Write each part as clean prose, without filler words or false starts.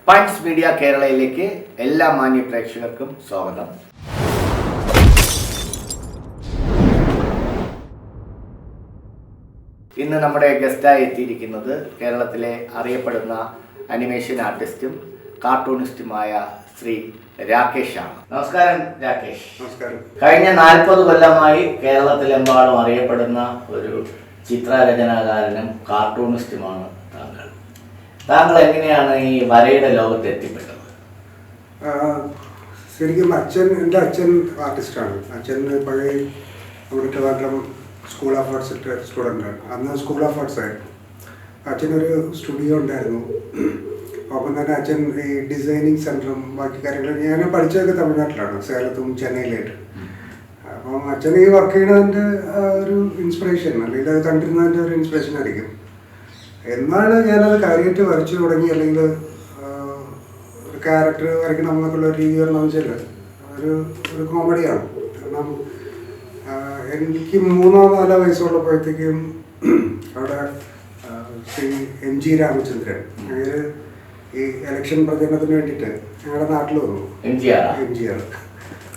Punch media കേരളയിലേക്ക് എല്ലാ മാന്യ പ്രേക്ഷകർക്കും സ്വാഗതം. ഇന്ന് നമ്മുടെ ഗസ്റ്റായി എത്തിയിരിക്കുന്നത് കേരളത്തിലെ അറിയപ്പെടുന്ന അനിമേഷൻ ആർട്ടിസ്റ്റും കാർട്ടൂണിസ്റ്റുമായ ശ്രീ രാകേഷാണ്. നമസ്കാരം രാകേഷ്. നമസ്കാരം. കഴിഞ്ഞ 40 കൊല്ലമായി കേരളത്തിലെമ്പാടും അറിയപ്പെടുന്ന ഒരു ചിത്രരചനാകാരനും കാർട്ടൂണിസ്റ്റുമാണ് താങ്കൾ. താങ്കൾ എങ്ങനെയാണ് ഈ വരയുടെ ലോകത്ത് എത്തിപ്പെട്ടത്? ശരിക്കും എൻ്റെ അച്ഛൻ ആർട്ടിസ്റ്റാണ്. അച്ഛൻ പഴയ നമ്മുടെ ട്രിവാൻഡ്രം സ്കൂൾ ഓഫ് ആർട്സ് സ്റ്റുഡൻ്റാണ്. അന്ന് സ്കൂൾ ഓഫ് ആർട്സ് ആയിരുന്നു. അച്ഛനൊരു സ്റ്റുഡിയോ ഉണ്ടായിരുന്നു. ഒപ്പം തന്നെ അച്ഛൻ ഈ ഡിസൈനിങ് സെൻറ്ററും ബാക്കി കാര്യങ്ങളും ഞാൻ പഠിച്ചതൊക്കെ തമിഴ്നാട്ടിലാണ്, സേലത്തും ചെന്നൈയിലായിട്ട്. അപ്പം അച്ഛൻ ഈ വർക്ക് ചെയ്യുന്നതിൻ്റെ ഒരു ഇൻസ്പിറേഷൻ അല്ലെങ്കിൽ അത് കണ്ടിരുന്നതിൻ്റെ ഒരു ഇൻസ്പിറേഷൻ ആയിരിക്കും. എന്നാണ് ഞാനത് കാര്യമായിട്ട് വരച്ചു തുടങ്ങി, അല്ലെങ്കിൽ ഒരു ക്യാരക്ടർ വരയ്ക്കണം എന്നൊക്കെയുള്ള രീതി വരണമെന്ന് വെച്ചാൽ ഒരു കോമഡിയാണ്. കാരണം എനിക്ക് 3-4 വയസ്സുള്ളപ്പോഴത്തേക്കും അവിടെ ശ്രീ MG രാമചന്ദ്രൻ അങ്ങനെ ഈ ഇലക്ഷൻ പ്രചരണത്തിന് വേണ്ടിയിട്ട് ഞങ്ങളുടെ നാട്ടിൽ വന്നു. MGR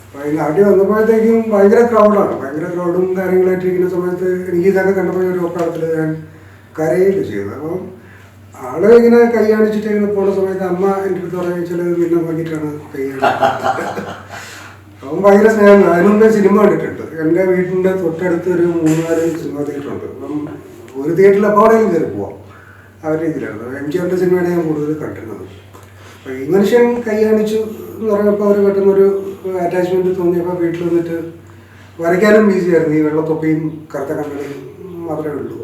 അപ്പോൾ ഈ നാട്ടിൽ വന്നപ്പോഴത്തേക്കും ഭയങ്കര ക്രൗഡും കാര്യങ്ങളായിട്ടിരിക്കുന്ന സമയത്ത് എനിക്ക് ഇതൊക്കെ കണ്ടപ്പോൾ ഒരു ഒപ്പാടത്തിൽ ഞാൻ കരയുകയൊക്കെ ചെയ്തത്. അപ്പം ആള് ഇങ്ങനെ കൈ കാണിച്ചിട്ട് ഇങ്ങനെ പോകുന്ന സമയത്ത് അമ്മ എൻ്റെ അടുത്ത് പറഞ്ഞാൽ പിന്നെ നോക്കിയിട്ടാണ് കൈ അപ്പം ഭയങ്കര സ്നേഹം. അതിനുമുമ്പേ സിനിമ കണ്ടിട്ടുണ്ട്. എൻ്റെ വീട്ടിൻ്റെ തൊട്ടടുത്ത് ഒരു 3-4 സിനിമ തിയേറ്ററുണ്ട്. അപ്പം ഒരു തിയേറ്ററിൽ അപ്പോഴേക്കും കയറി പോവാം ആ രീതിയിലായിരുന്നു. MGRൻ്റെ സിനിമയാണ് ഞാൻ കൂടുതൽ കണ്ടിരുന്നത്. അപ്പോൾ ഈ മനുഷ്യൻ കൈ കാണിച്ചു എന്ന് പറഞ്ഞപ്പോൾ അവർ പെട്ടെന്നൊരു അറ്റാച്ച്മെൻറ്റ് തോന്നിയപ്പോൾ വീട്ടിൽ വന്നിട്ട് വരയ്ക്കാനും ഈസിയായിരുന്നു. ഈ വെള്ളത്തൊപ്പിയും കറുത്ത കണ്ണടയും മാത്രമേ ഉള്ളൂ.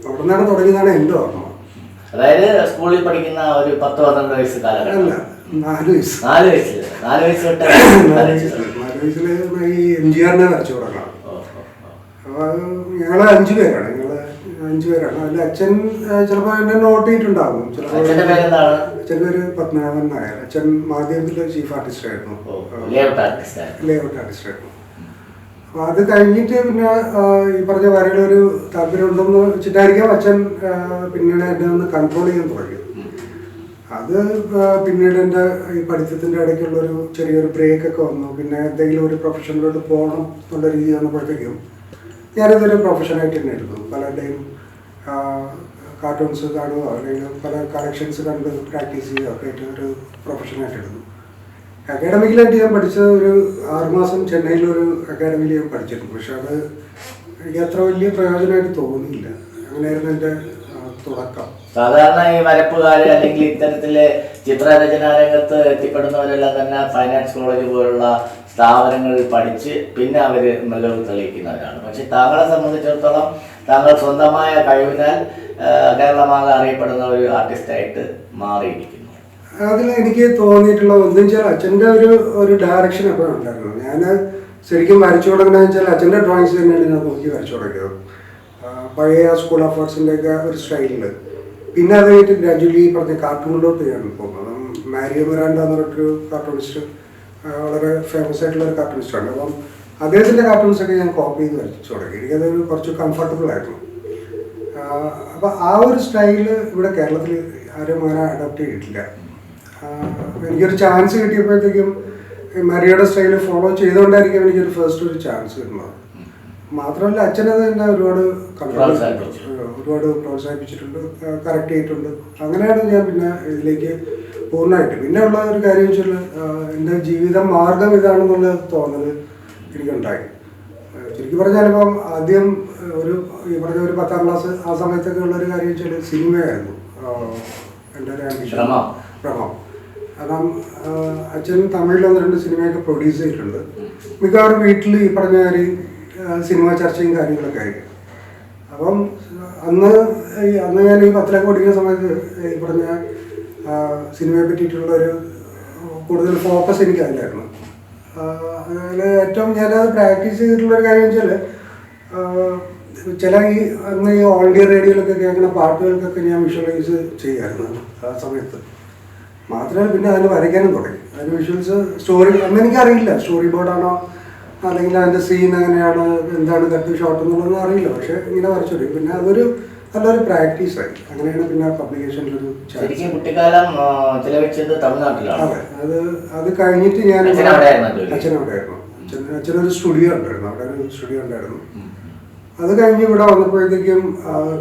അവിടെ നിന്നാണ് തുടങ്ങിയതാണ് എൻ്റെ ഓർമ്മ. അതായത് സ്കൂളിൽ പഠിക്കുന്ന ഒരു 10-12 വയസ്സ് കാലഘട്ടം. അല്ല, 4 വയസ്സ്. 4 വയസ്സിൽ ഈ MGRനെ വരച്ചു തുടങ്ങാം. അപ്പോൾ ഞങ്ങൾ 5 പേരാണ്. അതിൽ അച്ഛൻ ചിലപ്പോൾ എന്നെ നോട്ട് ചെയ്തിട്ടുണ്ടാകും. അച്ഛൻ്റെ പേരെന്താണ്? അച്ഛൻ്റെ പേര് പത്മനാഭൻ നായർ. അച്ഛൻ മാധ്യമത്തിലെ ചീഫ് ആർട്ടിസ്റ്റ് ആയിരുന്നു, ലേഔട്ട് ആർട്ടിസ്റ്റ്. അപ്പോൾ അത് കഴിഞ്ഞിട്ട് പിന്നെ ഈ പറഞ്ഞ വരയിലൊരു താല്പര്യം ഉണ്ടെന്ന് വെച്ചിട്ടായിരിക്കാം അച്ഛൻ പിന്നീട് എന്നെ ഒന്ന് കൺട്രോൾ ചെയ്യാൻ തുടങ്ങി. അത് പിന്നീട് എൻ്റെ ഈ പഠിത്തത്തിൻ്റെ ഇടയ്ക്കുള്ളൊരു ചെറിയൊരു ബ്രേക്കൊക്കെ വന്നു. പിന്നെ എന്തെങ്കിലും ഒരു പ്രൊഫഷനിലോട്ട് പോകണം എന്നുള്ള രീതി വന്നപ്പോഴത്തേക്കും ഞാനിതൊരു പ്രൊഫഷനായിട്ട് തന്നെ എടുത്തു. പലരുടെയും കാർട്ടൂൺസ് കാണുക അല്ലെങ്കിൽ പല കളക്ഷൻസ് കണ്ട് പ്രാക്ടീസ് ചെയ്യുക ഒക്കെ ആയിട്ട് ഒരു പ്രൊഫഷനായിട്ട് എടുത്തു. അക്കാഡമിക്കലായിട്ട് ഞാൻ പഠിച്ചത് ഒരു 6 മാസം ചെന്നൈയിലൊരു അക്കാഡമിയിൽ ഞാൻ പഠിച്ചിട്ടുണ്ട്. പക്ഷെ അത് എനിക്ക് അത്ര വലിയ പ്രയോജനമായിട്ട് തോന്നിയില്ല. അങ്ങനെയായിരുന്നു എൻ്റെ തുടക്കം. സാധാരണ ഈ വരപ്പുകാർ അല്ലെങ്കിൽ ഇത്തരത്തിലെ ചിത്രരചനാ രംഗത്ത് എത്തിപ്പെടുന്നവരെല്ലാം തന്നെ ഫൈൻ ആർട്സ് കോളേജ് പോലുള്ള സ്ഥാപനങ്ങളിൽ പഠിച്ച് പിന്നെ അവർ മികവ് തെളിയിക്കുന്നവരാണ്. പക്ഷെ താങ്കളെ സംബന്ധിച്ചിടത്തോളം താങ്കൾ സ്വന്തമായ കഴിവിനാൽ കേരളമാകെ അറിയപ്പെടുന്ന ഒരു ആർട്ടിസ്റ്റായിട്ട് മാറിയിരിക്കുന്നു. അതിൽ എനിക്ക് തോന്നിയിട്ടുള്ള ഒന്നും വെച്ചാൽ അച്ഛൻ്റെ ഒരു ഡയറക്ഷൻ എപ്പോഴും ഉണ്ടായിരുന്നു. ഞാൻ ശരിക്കും വരച്ചു തുടങ്ങുന്നതെന്ന് വെച്ചാൽ അച്ഛൻ്റെ ഡ്രോയിങ്സ് തന്നെയാണ് ഞാൻ നോക്കി വരച്ചു തുടങ്ങിയത്. പഴയ സ്കൂൾ ഓഫ് ആർട്സിൻ്റെയൊക്കെ ഒരു സ്റ്റൈലിൽ. പിന്നെ അത് കഴിഞ്ഞിട്ട് ഗ്രാജുവലി പറഞ്ഞ കാർട്ടൂണിലോട്ട് ഞാൻ പോകുന്നത്. മാരിയോ മിറാണ്ട എന്ന് പറഞ്ഞിട്ടൊരു കാർട്ടൂണിസ്റ്റ്, വളരെ ഫേമസ് ആയിട്ടുള്ളൊരു കാർട്ടൂണിസ്റ്റാണ്. അപ്പം അദ്ദേഹത്തിൻ്റെ കാർട്ടൂൺസൊക്കെ ഞാൻ കോപ്പി ചെയ്ത് വരച്ചു തുടങ്ങി. എനിക്കത് കുറച്ച് കംഫർട്ടബിൾ ആയിരുന്നു. അപ്പോൾ ആ ഒരു സ്റ്റൈല് ഇവിടെ കേരളത്തിൽ ആരും അങ്ങനെ അഡോപ്റ്റ് ചെയ്തിട്ടില്ല. എനിക്കൊരു ചാൻസ് കിട്ടിയപ്പോഴത്തേക്കും മരിയയുടെ സ്റ്റൈല് ഫോളോ ചെയ്തുകൊണ്ടായിരിക്കും എനിക്കൊരു ഫസ്റ്റ് ഒരു ചാൻസ് കിട്ടുന്നത്. മാത്രമല്ല അച്ഛനത് എന്നെ ഒരുപാട് പ്രോത്സാഹിപ്പിച്ചിട്ടുണ്ട്, കറക്റ്റ് ചെയ്തിട്ടുണ്ട്. അങ്ങനെയാണ് ഞാൻ പിന്നെ ഇതിലേക്ക് പൂർണ്ണമായിട്ട്. പിന്നെ ഉള്ള ഒരു കാര്യം വെച്ചാൽ എൻ്റെ ജീവിത മാർഗം ഇതാണെന്നുള്ള തോന്നൽ എനിക്കുണ്ടായി. ശരിക്കും പറഞ്ഞാലിപ്പം ആദ്യം ഈ പറഞ്ഞ ഒരു 10ാം ക്ലാസ് ആ സമയത്തൊക്കെ ഉള്ളൊരു കാര്യം വെച്ചാൽ സിനിമയായിരുന്നു എൻ്റെ ഒരു ആംബിഷൻ, ഭ്രമം. കാരണം അച്ഛൻ തമിഴിൽ 1-2 സിനിമയൊക്കെ പ്രൊഡ്യൂസ് ചെയ്തിട്ടുണ്ട്. മിക്കവാറും വീട്ടിൽ ഈ പറഞ്ഞ കാര്യം സിനിമ ചർച്ചയും കാര്യങ്ങളൊക്കെ ആയിരിക്കും. അപ്പം അന്ന് ഞാൻ ഈ 10ാം പഠിക്കുന്ന സമയത്ത് ഈ പറഞ്ഞ സിനിമയെ പറ്റിയിട്ടുള്ളൊരു കൂടുതൽ ഫോക്കസ് എനിക്ക് അതിലായിരുന്നു. അതിൽ ഏറ്റവും ഞാനത് പ്രാക്ടീസ് ചെയ്തിട്ടുള്ളൊരു കാര്യം വെച്ചാൽ ചില അന്ന് ഈ ഓൾ ഇന്ത്യ റേഡിയോയിലൊക്കെ കേൾക്കുന്ന പാട്ടുകൾക്കൊക്കെ ഞാൻ വിഷ്വലൈസ് ചെയ്യായിരുന്നു ആ സമയത്ത്. മാത്രമല്ല പിന്നെ അതിന് വരയ്ക്കാനും തുടങ്ങി. അതിന് വിഷ്വൽസ് സ്റ്റോറി അന്ന് എനിക്കറിയില്ല സ്റ്റോറി ബോർഡാണോ അല്ലെങ്കിൽ അതിൻ്റെ സീൻ എങ്ങനെയാണ്, എന്താണ് കട്ട് ഷോട്ട് എന്നുള്ളതൊന്നും അറിയില്ല. പക്ഷേ ഇങ്ങനെ വരച്ചു തുടങ്ങി. പിന്നെ അതൊരു നല്ലൊരു പ്രാക്ടീസായി. അങ്ങനെയാണ് പിന്നെ പബ്ലിക്കേഷനിലൊരു ശരിക്കും കുട്ടിക്കാലം ചിലവഴിച്ചത് തമിഴ്നാട്ടിലാണ്. അതെ, അത് കഴിഞ്ഞിട്ട് ഞാൻ അച്ഛനവിടെയായിരുന്നു. അച്ഛനൊരു സ്റ്റുഡിയോ ഉണ്ടായിരുന്നു, അവിടെ ഒരു സ്റ്റുഡിയോ ഉണ്ടായിരുന്നു. അത് കഴിഞ്ഞ് ഇവിടെ വന്നപ്പോഴത്തേക്കും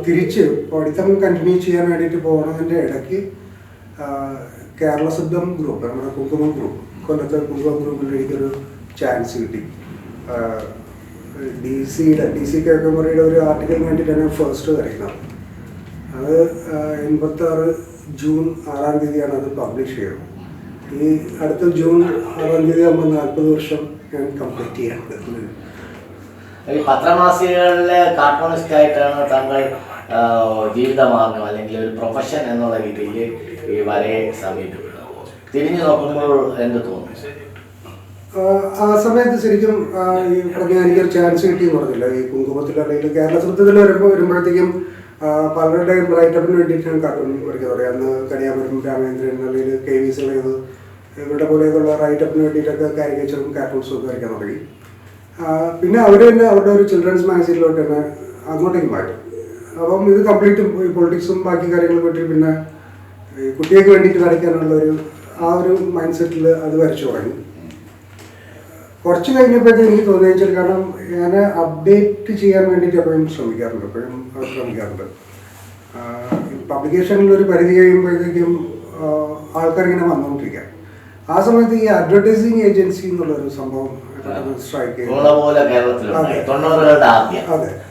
തിരിച്ച് പഠിത്തം കണ്ടിന്യൂ ചെയ്യാൻ വേണ്ടിയിട്ട് പോകുന്നതിൻ്റെ ഇടയ്ക്ക് കേരള ശബ്ദം ഗ്രൂപ്പ്, നമ്മുടെ കുങ്കുമം ഗ്രൂപ്പ്, കൊല്ലത്തെ കുങ്കുമം ഗ്രൂപ്പിൽ എനിക്കൊരു ചാൻസ് കിട്ടി. ഡി സി കേൾക്കുമ്പോഴയുടെ ഒരു ആർട്ടിക്കലിന് വേണ്ടിയിട്ടാണ് ഫസ്റ്റ് വരയ്ക്കുന്നത്. അത് 86 ജൂൺ 6-ാം തീയതിയാണ് അത് പബ്ലിഷ് ചെയ്തത്. ഈ അടുത്ത ജൂൺ 6-ാം തീയതി ആകുമ്പോൾ 40 വർഷം ഞാൻ കംപ്ലീറ്റ് ചെയ്യാറുണ്ട്. ഈ പത്രമാസികകളിലെ കാർട്ടൂണിസ്റ്റ് ആയിട്ടാണ് താങ്കൾ ജീവിതമാർഗം അല്ലെങ്കിൽ ഒരു പ്രൊഫഷൻ എന്നുള്ള രീതിയിൽ ഈ വരയെ സമീപിക്കുന്നത്. തിരിഞ്ഞു നോക്കുമ്പോൾ എന്ത് തോന്നുന്നു? ആ സമയത്ത് ശരിക്കും ഈ പറഞ്ഞ എനിക്കൊരു ചാൻസ് കിട്ടിയെന്ന് പറഞ്ഞില്ല. ഈ കുങ്കുമത്തിൽ അല്ലെങ്കിൽ കേരള ശബ്ദത്തിൽ വരുമ്പോഴത്തേക്കും പലരുടെയും റൈറ്റപ്പിന് വേണ്ടിയിട്ടാണ് കാർട്ടൂൺ വരയ്ക്കാൻ പറയാം. അന്ന് കനിയാപുരം രാമേന്ദ്രൻ അല്ലെങ്കിൽ KV സലീം ഇവരുടെ പോലെയൊക്കെയുള്ള റൈറ്റപ്പിന് വേണ്ടിയിട്ടൊക്കെ കാരിക്കേച്ചറും കാർട്ടൂൺസും ഒക്കെ വരയ്ക്കാൻ തുടങ്ങി. പിന്നെ അവർ തന്നെ അവരുടെ ഒരു ചിൽഡ്രൻസ് മാഗസീനിലോട്ട് തന്നെ അങ്ങോട്ടേക്ക് മാറ്റി. അപ്പം ഇത് കംപ്ലീറ്റ് പൊളിറ്റിക്സും ബാക്കി കാര്യങ്ങളും വിട്ട് പിന്നെ കുട്ടികൾക്ക് വേണ്ടിയിട്ട് വരയ്ക്കാനുള്ള ഒരു മൈൻഡ് സെറ്റിൽ അത് വരച്ചു തുടങ്ങി. കുറച്ച് കഴിഞ്ഞപ്പോഴത്തേക്ക് എനിക്ക് തോന്നിയെന്ന് വെച്ചാൽ, കാരണം ഞാൻ അപ്ഡേറ്റ് ചെയ്യാൻ വേണ്ടിയിട്ട് എപ്പോഴും ശ്രമിക്കാറുണ്ട്. പബ്ലിക്കേഷനിലൊരു പരിധി കഴിയുമ്പോഴത്തേക്കും ആൾക്കാരിങ്ങനെ വന്നുകൊണ്ടിരിക്കുക. ആ സമയത്ത് ഈ അഡ്വർടൈസിങ് ഏജൻസി എന്നുള്ളൊരു സംഭവം സ്ട്രൈക്ക് ചെയ്തു.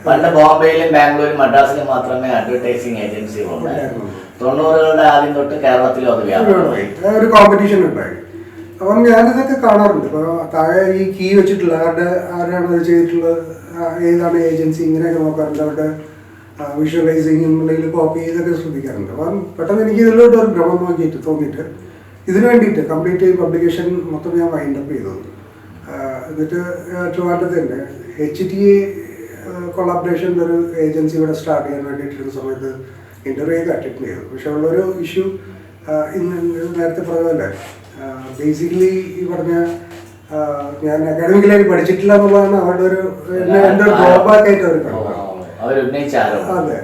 പണ്ട് ബോംബെയിലും ബാംഗ്ലൂരും മദ്രാസിലും മാത്രമേ അഡ്വർടൈസിങ് ഏജൻസി ഉണ്ടായിരുന്നു. 90കളുടെ ആദ്യം തൊട്ട് കേരളത്തിലും അത് ഒരു കോമ്പറ്റീഷൻ ഉണ്ടായി. അപ്പം ഞാനിതൊക്കെ കാണാറുണ്ട്. ഇപ്പോൾ താഴെ ഈ കീ വെച്ചിട്ടുള്ള ആരാണ് അത് ചെയ്തിട്ടുള്ളത്, ഏതാണ് ഏജൻസി, ഇങ്ങനെയൊക്കെ നോക്കാറുണ്ട്. അവരുടെ വിഷ്വലൈസിങ്ങും അല്ലെങ്കിൽ കോപ്പി ഇതൊക്കെ ശ്രദ്ധിക്കാറുണ്ട്. അപ്പം പെട്ടെന്ന് എനിക്ക് ഇതിലോട്ട് ഒരു ഭ്രമം നോക്കിയിട്ട് തോന്നിയിട്ട് ഇതിനു വേണ്ടിയിട്ട് കംപ്ലീറ്റ് പബ്ലിക്കേഷൻ മൊത്തം ഞാൻ വൈൻഡപ്പ് ചെയ്തു. എന്നിട്ട് ട്രിവാൻഡ്രത്ത് തന്നെ HTA കൊളാബറേഷൻ്റെ ഒരു ഏജൻസി ഇവിടെ സ്റ്റാർട്ട് ചെയ്യാൻ വേണ്ടിയിട്ടൊരു സമയത്ത് ഇൻ്റർവ്യൂ അറ്റൻഡ് ചെയ്തു. പക്ഷെ ഉള്ളൊരു ഇഷ്യൂ ഇന്ന് നേരത്തെ പറഞ്ഞതല്ലേ, ബേസിക്കലി ഈ പറഞ്ഞ ഞാൻ അക്കാഡമിക്കലായി പഠിച്ചിട്ടില്ല എന്നുള്ളതാണ് അവരുടെ എൻ്റെ ഒരു ഡ്രോബാക്ക് ആയിട്ട് അവർ കണ്ടത്. അതെ,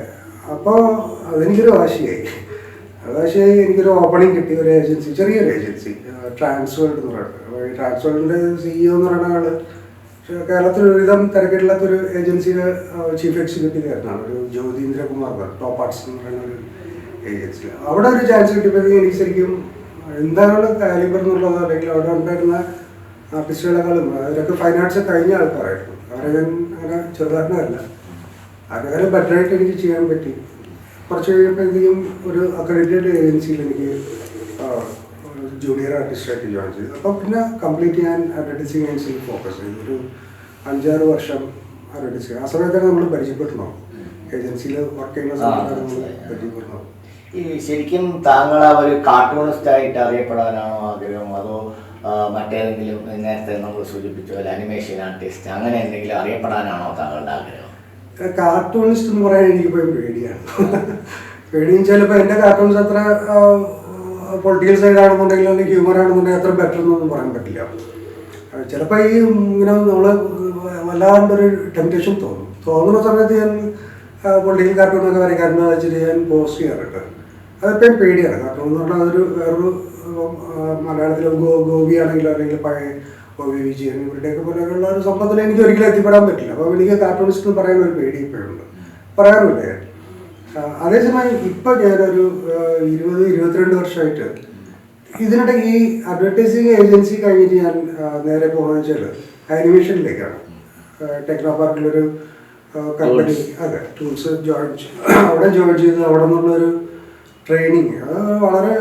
അപ്പോൾ അതെനിക്കൊരു വാശിയായി. എനിക്കൊരു ഓപ്പണിംഗ് കിട്ടി. ഒരു ഏജൻസി, ചെറിയൊരു ഏജൻസി, ട്രാൻസ്വേൾഡ് എന്ന് പറയുന്നത്. അപ്പോൾ ഈ ട്രാൻസ്വേൾഡിൻ്റെ CEO എന്ന് പറയുന്ന ആൾ കേരളത്തിൽ ഒരുവിധം തിരക്കില്ലാത്തൊരു ഏജൻസിയുടെ ചീഫ് എക്സിക്യൂട്ടീവ് ആയിരുന്നാണ്, ഒരു ജ്യോതീന്ദ്രകുമാർ ടോപ്പ് ആർട്സ് എന്ന് പറയുന്ന ഒരു ഏജൻസി. അവിടെ ഒരു ചാൻസ് കിട്ടിയപ്പോഴത്തേക്കും എനിക്ക് ശരിക്കും എന്താണ് കാലിബർ എന്നുള്ളത്, അല്ലെങ്കിൽ അവിടെ ഉണ്ടായിരുന്ന ആർട്ടിസ്റ്റുകളെക്കാളും അവരൊക്കെ ഫൈൻ ആർട്സ് കഴിഞ്ഞ ആൾക്കാരായിരുന്നു. അവരെ ഞാൻ അങ്ങനെ ചെറുതായിട്ടല്ല, അങ്ങനെ ബെറ്ററായിട്ട് എനിക്ക് ചെയ്യാൻ പറ്റി. കുറച്ച് കഴിയുമ്പോഴത്തേക്കും ഒരു അക്രഡിറ്റഡ് ഏജൻസിയിൽ എനിക്ക് ജൂനിയർ ആർട്ടിസ്റ്റായിട്ട് ജോയിൻ ചെയ്തു. അപ്പോൾ പിന്നെ കംപ്ലീറ്റ് ഞാൻ അഡ്വർടൈസിങ് ഏജൻസിയിൽ ഫോക്കസ് ചെയ്തു. ഒരു 5-6 വർഷം അഡ്വർടൈസിങ്. ആ സമയത്താണ് നമ്മൾ പരിചയപ്പെടണോ, ഏജൻസിയിൽ വർക്ക് ചെയ്യുന്ന സമയത്താണ് നമ്മൾ പരിചയപ്പെടണോ. ഈ ശരിക്കും താങ്കൾ ഒരു കാർട്ടൂണിസ്റ്റ് ആയിട്ട് അറിയപ്പെടാനാണോ ആഗ്രഹം, അതോ മറ്റേതെങ്കിലും നേരത്തെ നമ്മൾ സൂചിപ്പിച്ച പോലെ അനിമേഷൻ ആർട്ടിസ്റ്റ് അങ്ങനെ എന്തെങ്കിലും അറിയപ്പെടാനാണോ താങ്കളുടെ ആഗ്രഹം? കാർട്ടൂണിസ്റ്റ് എന്ന് പറയാൻ എനിക്കിപ്പോഴും പേടിയാണ്. പേടിയും ചിലപ്പോൾ എൻ്റെ കാർട്ടൂൺസ് അത്ര പൊളിറ്റിക്കൽ സൈഡ് ആണെന്നുണ്ടെങ്കിൽ അല്ലെങ്കിൽ ഹ്യൂമർ ആണെന്നുണ്ടെങ്കിൽ അത്ര ബെറ്റർ എന്നൊന്നും പറയാൻ പറ്റില്ല. ചിലപ്പോൾ ഈ ഇങ്ങനെ നമ്മൾ വല്ലാണ്ടൊരു ടെംപ്റ്റേഷൻ തോന്നുന്ന സമയത്ത് ഞാൻ പൊളിറ്റിക്കൽ കാർട്ടൂണൊക്കെ വരയ്ക്കാരെന്ന് വെച്ചിട്ട് ഞാൻ പോസ്റ്റ് ചെയ്യാറുണ്ട്. അതെപ്പോഴും പേടിയാണ്. കാർട്ടൂൺ എന്ന് പറഞ്ഞാൽ അതൊരു വേറൊരു മലയാളത്തിലെ ഗോപിയാണെങ്കിലോ അല്ലെങ്കിൽ പഴയ OV വിജയൻ ഇവരുടെയൊക്കെ പോലെയുള്ള ഒരു സംഭവത്തിൽ എനിക്ക് ഒരിക്കലും എത്തിപ്പെടാൻ പറ്റില്ല. അപ്പോൾ എനിക്ക് കാർട്ടൂണിസ്റ്റ് എന്ന് പറയുന്ന ഒരു പേടി ഇപ്പോഴുണ്ട്, പറയാറുമില്ല ഞാൻ. അതേസമയം ഇപ്പം ഞാനൊരു 20-22 വർഷമായിട്ട് ഇതിനിടെ ഈ അഡ്വർടൈസിങ് ഏജൻസി കഴിഞ്ഞിട്ട് ഞാൻ നേരെ പോകുന്നത് വെച്ചാൽ ആനിമേഷനിലേക്കാണ്. ടെക്നോ പാർക്കിലൊരു കമ്പനി, അതെ, ടൂൾസ് അവിടെ ജോയിൻ ചെയ്ത് അവിടെ നിന്നുള്ളൊരു ട്രെയിനിങ് അത് വളരെ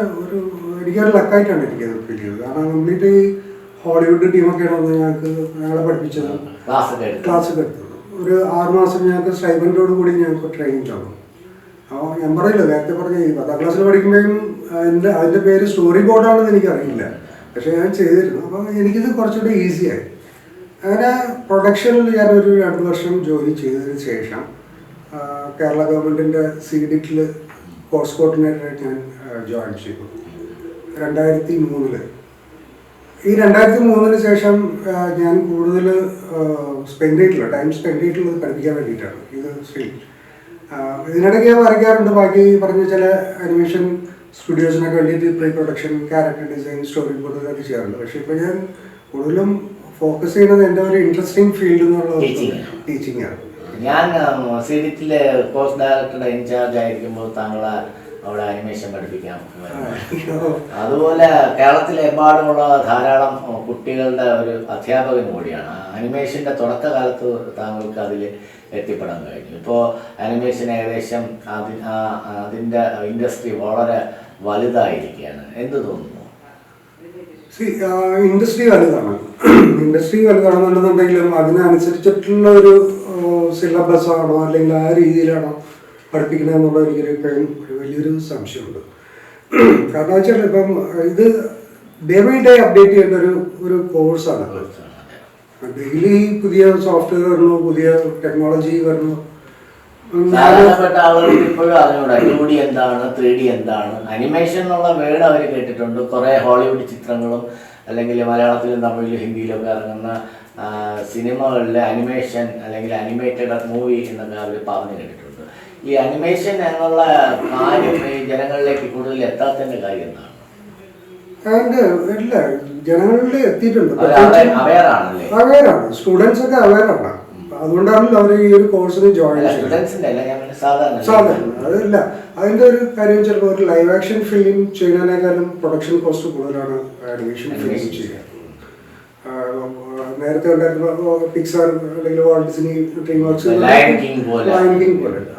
എനിക്കൊരു ലക്കായിട്ടാണ് എനിക്കത് ഫീൽ ചെയ്തത്. കാരണം കംപ്ലീറ്റ് ഈ ഹോളിവുഡ് ടീമൊക്കെയാണ് വന്ന് ഞങ്ങളെ പഠിപ്പിച്ചത്, ക്ലാസ് ഒക്കെ എടുത്തത്. ഒരു 6 മാസം ഞങ്ങൾക്ക് സ്റ്റൈപ്പൻഡോട് കൂടി ഞങ്ങൾക്ക് ട്രെയിനിങ് തന്നു. അപ്പോൾ ഞാൻ പറയില്ല, നേരത്തെ പറഞ്ഞ ഈ 10ാം ക്ലാസ്സിൽ പഠിക്കുമ്പോഴും അതിൻ്റെ പേര് സ്റ്റോറി ബോർഡാണെന്ന് എനിക്കറിയില്ല, പക്ഷേ ഞാൻ ചെയ്തിരുന്നു. അപ്പോൾ എനിക്കിത് കുറച്ചുകൂടി ഈസിയായി. അങ്ങനെ പ്രൊഡക്ഷനിൽ ഞാനൊരു 2 വർഷം ജോലി ചെയ്തതിന് ശേഷം കേരള ഗവൺമെൻറ്റിൻ്റെ CDIT കോഴ്സ് കോർഡിനേറ്ററായിട്ട് ഞാൻ ജോയിൻ ചെയ്തു 2003. ഈ 2003 ശേഷം ഞാൻ കൂടുതൽ ടൈം സ്പെൻഡ് ചെയ്തിട്ടുള്ളത് പഠിപ്പിക്കാൻ വേണ്ടിയിട്ടാണ്. ഇത് ഇതിനിടയ്ക്ക് ഞാൻ വരയ്ക്കാറുണ്ട്. ബാക്കി പറഞ്ഞ ചില അനിമേഷൻ സ്റ്റുഡിയോസിനൊക്കെ വേണ്ടിയിട്ട് pre production, character design, story board ഇതൊക്കെ ചെയ്യാറുണ്ട്. പക്ഷെ ഇപ്പം ഞാൻ കൂടുതലും ഫോക്കസ് ചെയ്യുന്നത് എൻ്റെ ഒരു ഇൻട്രസ്റ്റിംഗ് ഫീൽഡ് എന്നുള്ളത് ടീച്ചിങ് ആണ്. ഞാൻ സിഡിറ്റിലെ കോഴ്സ് ഡയറക്ടറുടെ ഇൻചാർജ് ആയിരിക്കുമ്പോൾ താങ്കളെ അവിടെ അനിമേഷൻ പഠിപ്പിക്കാം. അതുപോലെ കേരളത്തിലെമ്പാടുമുള്ള ധാരാളം കുട്ടികളുടെ ഒരു അധ്യാപകൻ കൂടിയാണ്. അനിമേഷൻ്റെ തുടക്കകാലത്ത് താങ്കൾക്ക് അതിൽ എത്തിപ്പെടാൻ കഴിഞ്ഞു. ഇപ്പോൾ അനിമേഷൻ ഏകദേശം അതിൻ്റെ ഇൻഡസ്ട്രി വളരെ വലുതായിരിക്കുകയാണ്. എന്ത് തോന്നുന്നു? ഇൻഡസ്ട്രി വലുതാണെന്നുണ്ടെങ്കിലും അതിനനുസരിച്ചിട്ടുള്ള ഒരു സിലബസ് ആണോ അല്ലെങ്കിൽ ആ രീതിയിലാണോ പഠിപ്പിക്കണത് എന്നുള്ളത് എനിക്കൊരു വലിയൊരു സംശയമുണ്ട്. കാരണം വെച്ചാൽ ഇപ്പം ഇത് ഡേ ബൈ ഡേ അപ്ഡേറ്റ് ചെയ്യേണ്ട ഒരു കോഴ്സാണ്. ഡെയിലി പുതിയ സോഫ്റ്റ്വെയർ വരുന്നു, പുതിയ ടെക്നോളജി വരുന്നു. സാധാരണപ്പെട്ട ആളുകൾക്ക് ഇപ്പോഴും അറിഞ്ഞൂടാ 2D എന്താണ്, 3D എന്താണ്. അനിമേഷൻ എന്നുള്ള വേർഡ് അവർ കേട്ടിട്ടുണ്ട്. കുറേ ഹോളിവുഡ് ചിത്രങ്ങളും അല്ലെങ്കിൽ മലയാളത്തിലും തമിഴിലും ഹിന്ദിയിലും ഒക്കെ ഇറങ്ങുന്ന സിനിമകളിലെ അനിമേഷൻ അല്ലെങ്കിൽ അനിമേറ്റഡ് മൂവി എന്നൊക്കെ അവർ പറഞ്ഞു കേട്ടിട്ടുണ്ട്. ഈ അനിമേഷൻ എന്നുള്ള കാര്യം ഈ ജനങ്ങളിലേക്ക് കൂടുതൽ എത്താത്തതിൻ്റെ കാര്യം എന്താണ്? ഇല്ല, ജനങ്ങളിൽ എത്തിയിട്ടുണ്ട്. അവെയറാണ്, സ്റ്റുഡൻസ് ഒക്കെ അവെയറാണ്. അതുകൊണ്ടാണല്ലോ അവർ ഈ ഒരു കോഴ്സിന് ജോയിൻ ചെയ്യുന്നത്. സാധാരണ അതല്ല, അതിന്റെ ഒരു കാര്യം ചിലപ്പോൾ ഒരു ലൈവ് ആക്ഷൻ ഫിലിം ചെയ്യുന്നതിനേക്കാളും പ്രൊഡക്ഷൻ കോസ്റ്റ് കൂടുതലാണ് അനിമേഷൻ ഫിലിം ചെയ്യുക. നേരത്തെ ഉണ്ടായിരുന്ന പിക്സാർ അല്ലെങ്കിൽ Walt Disney, DreamWorks, Lion King പോലെ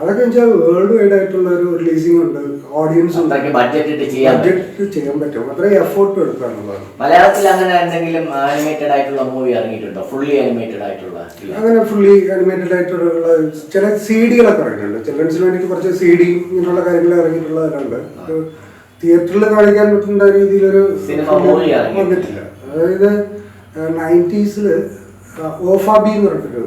അതൊക്കെ വെച്ചാൽ വേൾഡ് വൈഡ് ആയിട്ടുള്ള ഒരു റിലീസിംഗ് ഉണ്ട്. ഓഡിയൻസ് ബഡ്ജറ്റ് ചെയ്യാൻ പറ്റും. അത്രയും എഫോർട്ട് എടുക്കാനുള്ളതാണ്. മലയാളത്തിൽ അങ്ങനെ എന്തെങ്കിലും ആനിമേറ്റഡ് ആയിട്ടുള്ള മൂവി ഇറങ്ങിയിട്ടുണ്ടോ? ഫുള്ളി ആനിമേറ്റഡ് ആയിട്ടുള്ള? അങ്ങനെ ഫുള്ളി ആനിമേറ്റഡ് ആയിട്ടുള്ള ചില CD-കളൊക്കെ ഇറങ്ങിയിട്ടുണ്ട്. ചിൽഡ്രൻസിന് വേണ്ടിയിട്ട് കുറച്ച് CD ഇങ്ങനെയുള്ള കാര്യങ്ങൾ ഇറങ്ങിയിട്ടുള്ളതുണ്ട്. തിയേറ്ററിൽ കാണിക്കാൻ പറ്റുന്ന രീതിയിലൊരു വന്നിട്ടില്ല. അതായത് 90s ഓഫാബി എന്ന് പറഞ്ഞിട്ടൊരു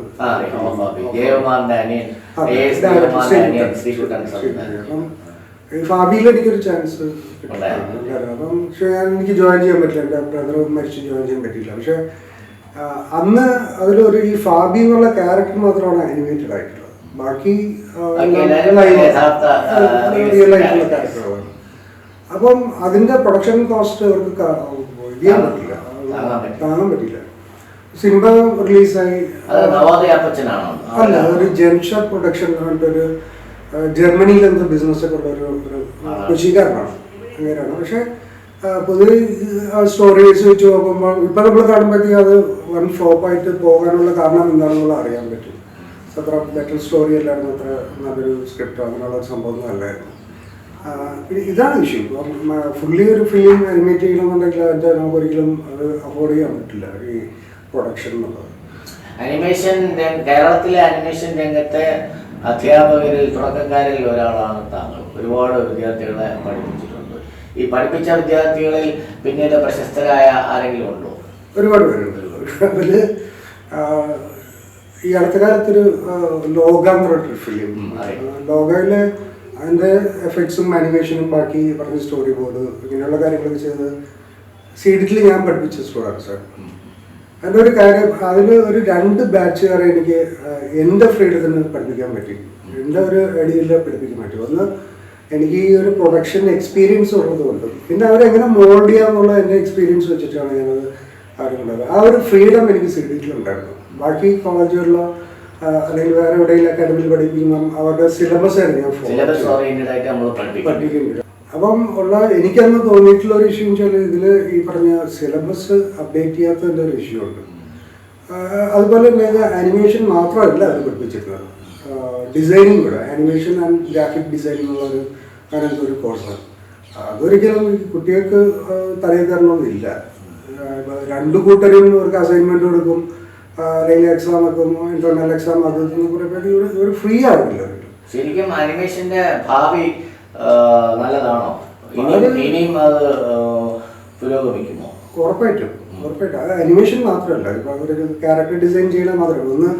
ഫാബിയിൽ എനിക്കൊരു ചാൻസ് അപ്പം പക്ഷെ എനിക്ക് ജോയിൻ ചെയ്യാൻ പറ്റില്ല. എൻ്റെ ബ്രദർ മരിച്ച് ജോയിൻ ചെയ്യാൻ പറ്റില്ല. പക്ഷെ അന്ന് അതിലൊരു ഈ ഫാബി എന്നുള്ള ക്യാരക്ടർ മാത്രമാണ് അനിമേറ്റഡ് ആയിട്ടുള്ളത്. ബാക്കി റിയൽ ആയിട്ടുള്ള ക്യാരക്ടറുകളാണ്. അപ്പം അതിൻ്റെ പ്രൊഡക്ഷൻ കോസ്റ്റ് അവർക്ക് ചെയ്യാൻ പറ്റില്ല, കാണാൻ പറ്റില്ല. സിനിമ റിലീസായി അല്ല, ഒരു ജെൻഷർ പ്രൊഡക്ഷൻ പറഞ്ഞിട്ടൊരു ജർമ്മനിയിൽ എന്തോ ബിസിനസ്സൊക്കെ ഉള്ള ഒരു കൃഷിക്കാരനാണ്, അങ്ങനെയാണ്. പക്ഷെ പൊതുവെ സ്റ്റോറി വെച്ച് നോക്കുമ്പോൾ ഇപ്പം നമ്മൾ കാണുമ്പോഴത്തേക്കും അത് വൺ ഫ്ലോപ്പായിട്ട് പോകാനുള്ള കാരണം എന്താണെന്നുള്ള അറിയാൻ പറ്റും. അത്ര ബെറ്റർ സ്റ്റോറി അല്ലായിരുന്നു, അത്ര നല്ലൊരു സ്ക്രിപ്റ്റോ അങ്ങനെയുള്ള ഒരു സംഭവം അല്ലായിരുന്നു. ഇതാണ് ഇഷ്യൂ. ഫുള്ളി ഒരു ഫിലിം അനിമേറ്റ് ചെയ്യണമെന്നുണ്ടെങ്കിൽ അതിൻ്റെ നമുക്ക് ഒരിക്കലും അത് അഫോർഡ് ചെയ്യാൻ പറ്റില്ല ഈ പ്രൊഡക്ഷൻ എന്നുള്ളത്. അനിമേഷൻ കേരളത്തിലെ അനിമേഷൻ രംഗത്തെ അധ്യാപകരിൽ തുടക്കക്കാരിൽ ഒരാളാണ് താങ്കൾ. ഒരുപാട് വിദ്യാർത്ഥികളെ പഠിപ്പിച്ചിട്ടുണ്ട്. ഈ പഠിപ്പിച്ച വിദ്യാർത്ഥികളിൽ പിന്നീട് പ്രശസ്തരായ ആരെങ്കിലും ഉണ്ടോ? ഒരുപാട് പേരുണ്ട്. അതിൽ ഈ അടുത്ത കാലത്തൊരു ലോക എന്ന് പറഞ്ഞിട്ടൊരു ഫിലിം, ലോകയിലെ അതിൻ്റെ എഫക്ട്സും ആനിമേഷനും ബാക്കി പറഞ്ഞ സ്റ്റോറി ബോർഡ് ഇങ്ങനെയുള്ള കാര്യങ്ങളൊക്കെ ചെയ്ത് CD-യിൽ ഞാൻ പഠിപ്പിച്ച സ്റ്റുഡൻസ്. അതിൻ്റെ ഒരു കാര്യം, അതിൽ ഒരു 2 ബാച്ചുകാരെ എനിക്ക് എൻ്റെ ഫ്രീഡത്തിന് പഠിപ്പിക്കാൻ പറ്റി, എൻ്റെ ഒരു ഐഡിയയിൽ പഠിപ്പിക്കാൻ പറ്റും. ഒന്ന് എനിക്ക് ഈ ഒരു പ്രൊഡക്ഷൻ എക്സ്പീരിയൻസ് ഉള്ളത് കൊണ്ട്, പിന്നെ അവരെങ്ങനെ മോൾഡ് ചെയ്യാന്നുള്ള എൻ്റെ എക്സ്പീരിയൻസ് വെച്ചിട്ടാണ് ഞാനത് അവരുണ്ടായത്. ആ ഒരു ഫ്രീഡം എനിക്ക് CD-യിലുണ്ടായിരുന്നു. ബാക്കി കോളേജുകളിലോ അല്ലെങ്കിൽ വേറെ എവിടെയെങ്കിലും അക്കാഡമിയിൽ പഠിപ്പിക്കുന്ന അവരുടെ സിലബസ് ആയിരുന്നു ഞാൻ പഠിപ്പിക്കുന്നത്. അപ്പം എനിക്കന്ന് തോന്നിയിട്ടുള്ള ഒരു ഇഷ്യൂ വെച്ചാൽ ഇതിൽ ഈ പറഞ്ഞ സിലബസ് അപ്ഡേറ്റ് ചെയ്യാത്തതിൻ്റെ ഒരു ഇഷ്യൂ ഉണ്ട്. അതുപോലെ തന്നെ ആനിമേഷൻ മാത്രമല്ല അത് പഠിപ്പിച്ചിരുന്നത്, ഡിസൈനിങ് കൂടെ, ആനിമേഷൻ ആൻഡ് ഗ്രാഫിക് ഡിസൈനിങ് എന്നുള്ളൊരു അങ്ങനത്തെ ഒരു കോഴ്സാണ്. അതൊരിക്കലും കുട്ടികൾക്ക് തലയിൽ കയറണമെന്നില്ല. 2 കൂട്ടരും അവർക്ക് അസൈൻമെൻറ്റ് കൊടുക്കും, അല്ലെങ്കിൽ എക്സാം വെക്കും, ഇന്റർണൽ എക്സാം അത് ഒരു ഫ്രീ ആവില്ല. ശരിക്കും അനിമേഷന്റെ ഭാവി നല്ലതാണോ? ഇനിയും അത് പുരോഗമിക്കുമോ? ഉറപ്പായിട്ടും. അത് അനിമേഷൻ മാത്രമല്ല, ഇപ്പൊ അവരൊരു ക്യാരക്ടർ ഡിസൈൻ ചെയ്യണ മാത്രമല്ല. ഒന്ന്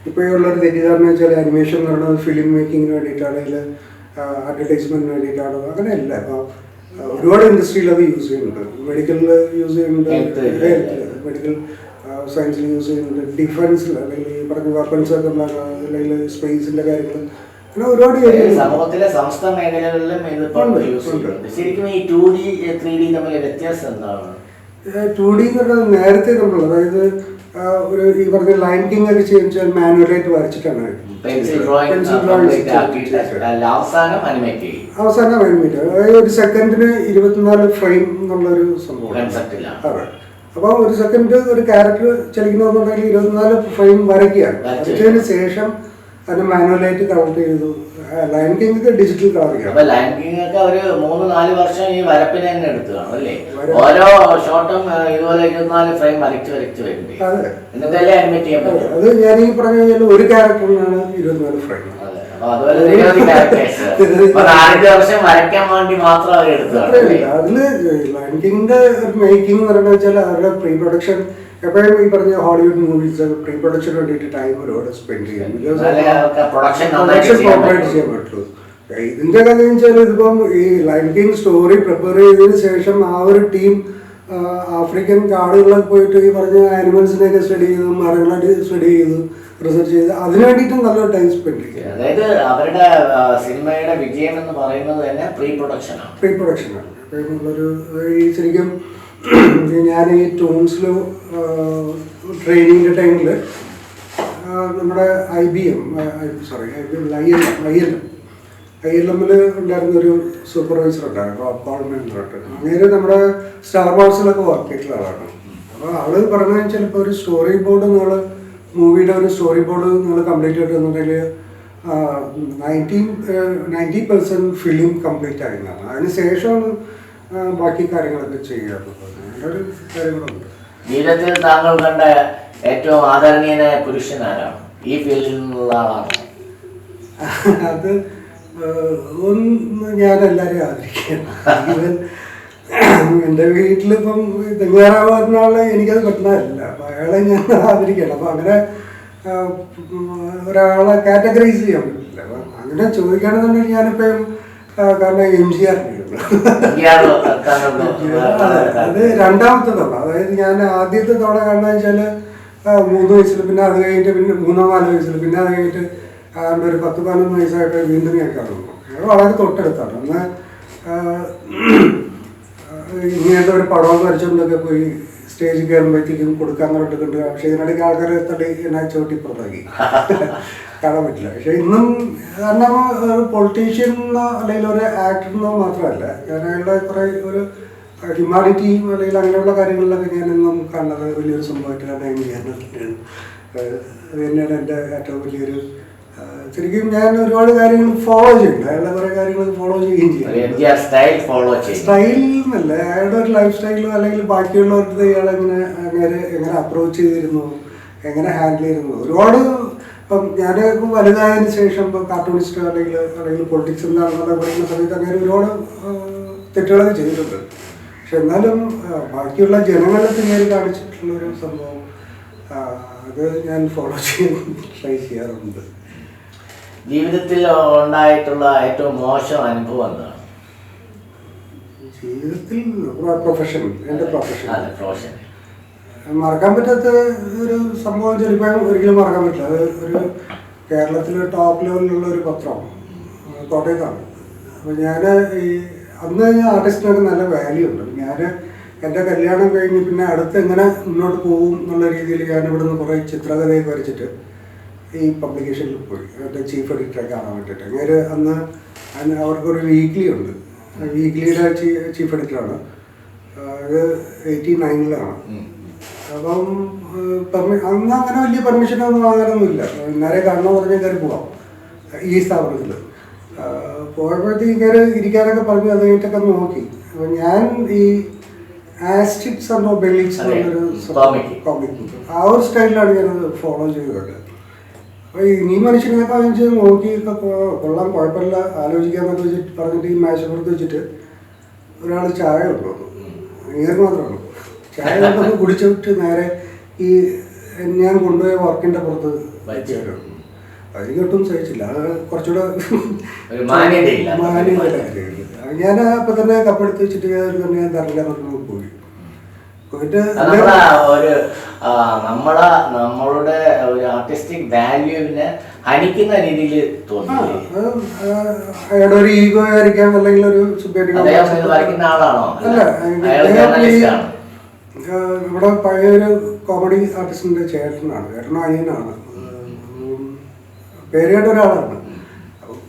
ഇപ്പോഴുള്ളൊരു തെറ്റിദ്ധാരണ വെച്ചാൽ അനിമേഷൻ എന്ന് പറയുന്നത് ഫിലിം മേക്കിങ്ങിന് വേണ്ടിയിട്ടാണ്, അല്ലെങ്കിൽ അഡ്വർടൈസ്മെന്റിന് വേണ്ടിയിട്ടാണ്. അങ്ങനെയല്ല. ഇപ്പോൾ ഒരുപാട് ഇൻഡസ്ട്രിയിൽ അത് യൂസ് ചെയ്യുന്നുണ്ട്. മെഡിക്കലിൽ യൂസ് ചെയ്യുന്നുണ്ട്, മെഡിക്കൽ സയൻസിൽ യൂസ് ചെയ്യുന്നുണ്ട്, ഡിഫൻസിൽ അല്ലെങ്കിൽ ഈ പറഞ്ഞ വെപ്പൺസ് ഒക്കെ ഉണ്ടാക്കുക, അല്ലെങ്കിൽ സ്പേസിൻ്റെ കാര്യങ്ങൾ അങ്ങനെ ഒരുപാട് ഏരിയ സമൂഹത്തിലെ സമസ്ത മേഖലകളിലും ഇതിപ്പോൾ യൂസ് ചെയ്യുന്നുണ്ട്. ശരിക്കും ഈ 2D 3D തമ്മിലെ വ്യത്യാസം എന്താണ്? 2D എന്ന് പറഞ്ഞാൽ നേരത്തെ നമ്മൾ, അതായത് ഒരു ഈ പറഞ്ഞ ലൈൻ കിങ് ഒക്കെ ചെയ്യുന്ന മാനുവലായിട്ട് വരച്ചിട്ടാണ് അവസാനം അനിമേറ്റ്. അതായത് ഒരു സെക്കൻഡിന് 24 ഫ്രെയിം എന്നുള്ളൊരു സംഭവം. അതെ. അപ്പോൾ ഒരു സെക്കൻഡ് ഒരു ക്യാരക്ടർ ചലിക്കണമെന്നുണ്ടെങ്കിൽ 24 ഫ്രെയിം വരയ്ക്കുകയാണ്. വരച്ചതിന് ശേഷം അതിന് മാനുവലായിട്ട് കൗണ്ട് ചെയ്തു. Lion king digital colouring. Lion king ഒക്കെ ഒരു 3-4 വർഷം ഈ വരപ്പിനെ തന്നെ എടുത്തു കാണും അല്ലേ? ഓരോ ഷോട്ടും ഇതുപോലെ 24 ഫ്രെയിം വരച്ച് വരുന്നുണ്ട്. എന്നിട്ടല്ലേ അനിമേറ്റ് ചെയ്യാൻ പറ്റും. അത് ഞാൻ ഈ പറഞ്ഞു കഴിഞ്ഞാൽ ഒരു ക്യാരക്ടറിനാണ് 24 ഫ്രെയിം. അതുപോലെ 4 വർഷം വരയ്ക്കാൻ വേണ്ടി മാത്രം അവർ എടുത്തതാണ്. അതില് ലയൺ കിങ്ങിന്റെ മേക്കിംഗ് എന്ന് പറയുന്നത് വെച്ചാൽ അവരുടെ പ്രീ പ്രൊഡക്ഷൻ എപ്പോഴും ഈ പറഞ്ഞ ഹോളിവുഡ് മൂവീസ് പ്രീ പ്രൊഡക്ഷൻ വേണ്ടിയിട്ട് ടൈം ഒരുപാട് സ്പെൻഡ് ചെയ്യാൻ പ്രൊഡക്ഷൻ കോപ്പറേറ്റ് ചെയ്യാൻ പറ്റുള്ളൂ. ഇതിന്റെ കഥ വെച്ചാൽ ഇതിപ്പം ഈ ലയൺ കിങ് സ്റ്റോറി പ്രിപ്പയർ ചെയ്തതിനു ശേഷം ആ ഒരു ടീം ആഫ്രിക്കൻ കാടുകളിലൊക്കെ പോയിട്ട് ഈ പറഞ്ഞ ആനിമൽസിനെയൊക്കെ സ്റ്റഡി ചെയ്തു, മരങ്ങളെ സ്റ്റഡി ചെയ്തു, റിസർച്ച് ചെയ്ത് അതിനു വേണ്ടിയിട്ടും നല്ലൊരു ടൈം സ്പെൻഡ് ചെയ്യും. അതായത് അവരുടെ സിനിമയുടെ വിജയം എന്ന് പറയുന്നത് തന്നെ പ്രീ പ്രൊഡക്ഷനാണ്. ഈ ശരിക്കും ഞാൻ ഈ ടൂൺസിൽ ട്രെയിനിങ്ങിൻ്റെ ടൈമിൽ നമ്മുടെ IBM ILM ഉണ്ടായിരുന്നൊരു സൂപ്പർവൈസർ ഉണ്ടായിരുന്നു, റോബ് കോൾമൻ എന്ന് പറഞ്ഞിട്ട്. അങ്ങനെ നമ്മുടെ സ്റ്റാർ വാർസിലൊക്കെ വർക്ക് ചെയ്തിട്ടുള്ള ആളാണ്. അപ്പോൾ ആള് പറഞ്ഞതെന്ന് വെച്ചാൽ ഇപ്പോൾ ഒരു സ്റ്റോറി ബോർഡ് നിങ്ങൾ മൂവിയുടെ ഒരു സ്റ്റോറി ബോർഡ് നിങ്ങൾ കംപ്ലീറ്റ് ആയിട്ടുണ്ടെങ്കിൽ 90% ഫിലിം കംപ്ലീറ്റ് ആയിരുന്നതാണ്. അതിന് ശേഷമാണ് ബാക്കി കാര്യങ്ങളൊക്കെ ചെയ്യാറുള്ളത്. അങ്ങനൊരു കാര്യങ്ങളുണ്ട്. ജീവിതത്തിൽ താങ്കൾ കണ്ട ഏറ്റവും ആദരണീയനായ പുരുഷൻ ആരാണ്? ഈ ഫീൽഡിൽ നിന്നുള്ള ആളാണ്? അത് ഒന്ന് ഞാൻ എല്ലാവരെയും ആദരിക്കുകയാണ്. എൻ്റെ വീട്ടിലിപ്പം തെങ്ങാറാവ് പറഞ്ഞാളെ എനിക്കത് പറ്റുന്നതല്ല. അപ്പം അയാളെ ഞാൻ ആദരിക്കണം. അപ്പം അങ്ങനെ ഒരാളെ കാറ്റഗറൈസ് ചെയ്യാൻ പറ്റില്ല. അപ്പം അങ്ങനെ ചോദിക്കുകയാണെന്നുണ്ടെങ്കിൽ ഞാനിപ്പം കാരണം MGR അത് രണ്ടാമത്തെ തവണ. അതായത് ഞാൻ ആദ്യത്തെ തവണ കാണുന്നത് വെച്ചാൽ 3 വയസ്സിൽ, പിന്നെ അത് കഴിഞ്ഞിട്ട് പിന്നെ 3-4 വയസ്സിൽ, പിന്നെ അത് കഴിഞ്ഞിട്ട് ഒരു 10-11 വയസ്സായിട്ട് വീണ്ടും ഞാൻ കാണുന്നു. വളരെ തൊട്ടടുത്താണ്. അന്ന് ഇങ്ങനത്തെ ഒരു പടം വരച്ചുകൊണ്ടൊക്കെ പോയി സ്റ്റേജിൽ കയറുമ്പോഴത്തേക്കും കൊടുക്കാൻ പറഞ്ഞിട്ടുണ്ട്. പക്ഷെ ഇതിനിടയ്ക്ക് ആൾക്കാരെ തള്ളി എന്നെ ചോട്ടി പുറത്താക്കി കാണാൻ പറ്റില്ല. പക്ഷെ ഇന്നും കാരണം ഒരു പൊളിറ്റീഷ്യനോ അല്ലെങ്കിൽ ഒരു ആക്ടറിനോ മാത്രമല്ല, ഞാൻ അയാളുടെ കുറേ ഒരു ഹ്യൂമാനിറ്റിയും അല്ലെങ്കിൽ അങ്ങനെയുള്ള കാര്യങ്ങളിലൊക്കെ ഞാൻ ഇന്നും കാണുന്നത് വലിയൊരു സംഭവമായിട്ടാണ് ഞാൻ അത് തന്നെയാണ് എൻ്റെ ഏറ്റവും വലിയൊരു. ശരിക്കും ഞാൻ ഒരുപാട് കാര്യങ്ങൾ ഫോളോ ചെയ്യുന്നുണ്ട്. അയാളുടെ കുറേ കാര്യങ്ങൾ ഫോളോ ചെയ്യുകയും ചെയ്യും. സ്റ്റൈൽ എന്നല്ല, അയാളുടെ ഒരു ലൈഫ് സ്റ്റൈലും അല്ലെങ്കിൽ ബാക്കിയുള്ളവർക്ക് എങ്ങനെ അപ്രോച്ച് ചെയ്തിരുന്നു, എങ്ങനെ ഹാൻഡിൽ ചെയ്തിരുന്നു. ഒരുപാട് ഇപ്പം ഞാൻ ഇപ്പം വലുതായതിനു ശേഷം ഇപ്പം കാർട്ടൂണിസ്റ്റ് അല്ലെങ്കിൽ പൊളിറ്റിക്സ് എന്താണെന്നുള്ള പറയുന്ന സമയത്ത് അങ്ങനെ ഒരുപാട് തെറ്റുകളൊക്കെ ചെയ്തിട്ടുണ്ട്. പക്ഷെ എന്നാലും ബാക്കിയുള്ള ജനങ്ങളെ ഞാൻ കാണിച്ചിട്ടുള്ളൊരു സംഭവം അത് ഞാൻ ഫോളോ ചെയ്യാൻ ട്രൈ ചെയ്യാറുണ്ട്. ജീവിതത്തിൽ ഉണ്ടായിട്ടുള്ള ഏറ്റവും മോശം അനുഭവം എന്താണ്? ജീവിതത്തിൽ പ്രൊഫഷൻ, എൻ്റെ പ്രൊഫഷൻ മറക്കാൻ പറ്റാത്ത ഒരു സംഭവം ചിലപ്പോൾ ഒരിക്കലും മറക്കാൻ പറ്റില്ല. അത് ഒരു കേരളത്തിലെ ടോപ്പ് ലെവലിലുള്ള ഒരു പത്രം, കോട്ടയത്താണ്. അപ്പോൾ ഞാൻ ഈ അന്ന് ആർട്ടിസ്റ്റിനൊക്കെ നല്ല വാല്യൂ ഉണ്ട്. ഞാൻ എൻ്റെ കല്യാണം കഴിഞ്ഞ് പിന്നെ അടുത്ത് എങ്ങനെ മുന്നോട്ട് പോകും എന്നുള്ള രീതിയിൽ ഞാൻ ഇവിടുന്ന് കുറേ ചിത്രകഥയൊക്കെ വരച്ചിട്ട് ഈ പബ്ലിക്കേഷനിൽ പോയി എൻ്റെ ചീഫ് എഡിറ്ററെ കാണാൻ വേണ്ടിയിട്ട്. അങ്ങനെ അന്ന് അവർക്കൊരു വീക്ക്ലി ഉണ്ട്. വീക്ക്ലിയുടെ ചീഫ് എഡിറ്ററാണ്. അത് 89-ലാണ്. അപ്പം അന്ന് അങ്ങനെ വലിയ പെർമിഷനൊന്നും വാങ്ങാനൊന്നുമില്ല. നേരെ കാണണമെന്ന് പറഞ്ഞാൽ കയറി പോവാം ഈ സ്ഥാപനത്തിൽ. പോയപ്പോഴത്തേക്ക് കയറി ഇരിക്കാനൊക്കെ പറഞ്ഞു. അത് കഴിഞ്ഞിട്ടൊക്കെ നോക്കി. അപ്പം ഞാൻ ഈ ആസ്റ്റിക്സ് എന്നോ ബെല്ലിക്സ് എന്നുള്ളൊരു കോമിക് ബുക്ക് ആ ഒരു സ്റ്റൈലിലാണ് ഞാനത് ഫോളോ ചെയ്തത്. അപ്പോൾ ഈ മനുഷ്യനെ കാണിച്ച് നോക്കി കൊള്ളാൻ കുഴപ്പമില്ല ആലോചിക്കാമെന്നൊക്കെ വെച്ചിട്ട് പറഞ്ഞിട്ട് ഈ മേശപ്പുറത്ത് വെച്ചിട്ട് ഒരാൾ ചായ കൊണ്ടുവന്നു. നീർ മാത്രമാണ് ചായ കൊണ്ടൊന്ന് കുടിച്ചിട്ട് നേരെ ഈ ഞാൻ കൊണ്ടുപോയ വർക്കിൻ്റെ പുറത്ത് വെച്ചായിരുന്നു. അതിനൊട്ടും സഹിച്ചില്ല. അത് കുറച്ചുകൂടെ മാന്യതയില്ല. ഞാൻ അപ്പം തന്നെ കപ്പെടുത്ത് വെച്ചിട്ട് ഞാൻ തരില്ല എന്നൊക്കെ പോയി. നമ്മളുടെ ഒരു ആർട്ടിസ്റ്റിക് വാല്യൂവിനെ ഹനിക്കുന്ന രീതിയിൽ തോന്നി. അയാളുടെ ഒരു ഈഗോ ആയിരിക്കാം, അല്ലെങ്കിൽ ഒരു വരയ്ക്കുന്ന ആളാണോ? ഇവിടെ പഴയൊരു കോമഡി ആർട്ടിസ്റ്റിന്റെ ചേട്ടനാണ്, ചേട്ടനോ അനിയനാണ്, പേരുകേട്ട ഒരാളാണ്.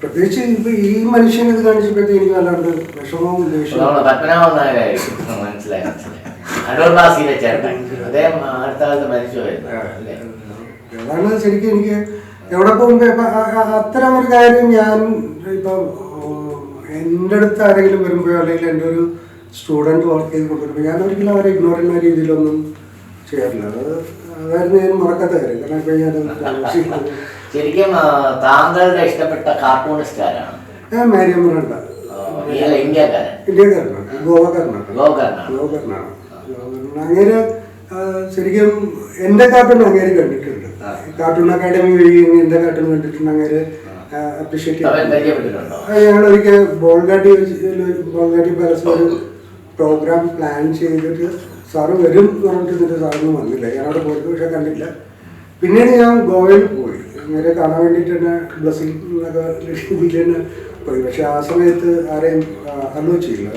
പ്രത്യേകിച്ച് ഇപ്പൊ ഈ മനുഷ്യൻ ഇത് കാണിച്ചപ്പോഴത്തേക്ക് എനിക്ക് വല്ലാണ്ട് വിഷമവും ദേഷ്യവും. അതാണ് ശരിക്കും എനിക്ക് എവിടെ പോകുമ്പോ അത്തരം ഒരു കാര്യം ഞാൻ ഇപ്പൊ എൻ്റെ അടുത്ത് ആരെങ്കിലും വരുമ്പോഴോ അല്ലെങ്കിൽ എൻ്റെ ഒരു സ്റ്റുഡൻറ് വർക്ക് ചെയ്ത് കൊണ്ടുവരുമ്പോൾ ഞാൻ ഒരിക്കലും അവരെ ഇഗ്നോർ ചെയ്യുന്ന രീതിയിലൊന്നും ചെയ്യാറില്ല. അതായിരുന്നു ഞാൻ മറക്കാത്ത കാര്യം. കാരണം ഇപ്പൊ ഞാൻ ശരിക്കും താങ്കളുടെ ഇഷ്ടപ്പെട്ട കാർട്ടൂണിസ്റ്റ് ആരാണ്? മാരിയമ്മനുണ്ട്. ഇന്ത്യക്കാരനാണ്, ഗോവക്കാരനാണ്. അങ്ങനെ ശരിക്കും എൻ്റെ കാർട്ടൂൺ അങ്ങേര് കണ്ടിട്ടുണ്ട്. കാർട്ടൂൺ അക്കാഡമി വഴി എൻ്റെ കാർട്ടൂൺ കണ്ടിട്ടുണ്ട്. അങ്ങേര് അപ്രീഷിയേറ്റ് ഞങ്ങൾ ഒരിക്കൽ ബോൾഗാട്ടി പാലസിൽ ഒരു പ്രോഗ്രാം പ്ലാൻ ചെയ്തിട്ട് സാറ് വരും എന്ന് പറഞ്ഞിട്ട് സാറൊന്നും വന്നില്ല. ഞാനവിടെ പോയിട്ട് പക്ഷെ കണ്ടില്ല. പിന്നീട് ഞാൻ ഗോവയിൽ പോയി, അങ്ങനെ കാണാൻ വേണ്ടിയിട്ട് തന്നെ ബ്ലസ്സിംഗ് എന്നൊക്കെ രീതിയിൽ തന്നെ പോയി. പക്ഷെ ആ സമയത്ത് ആരെയും അലോ ചെയ്യില്ല,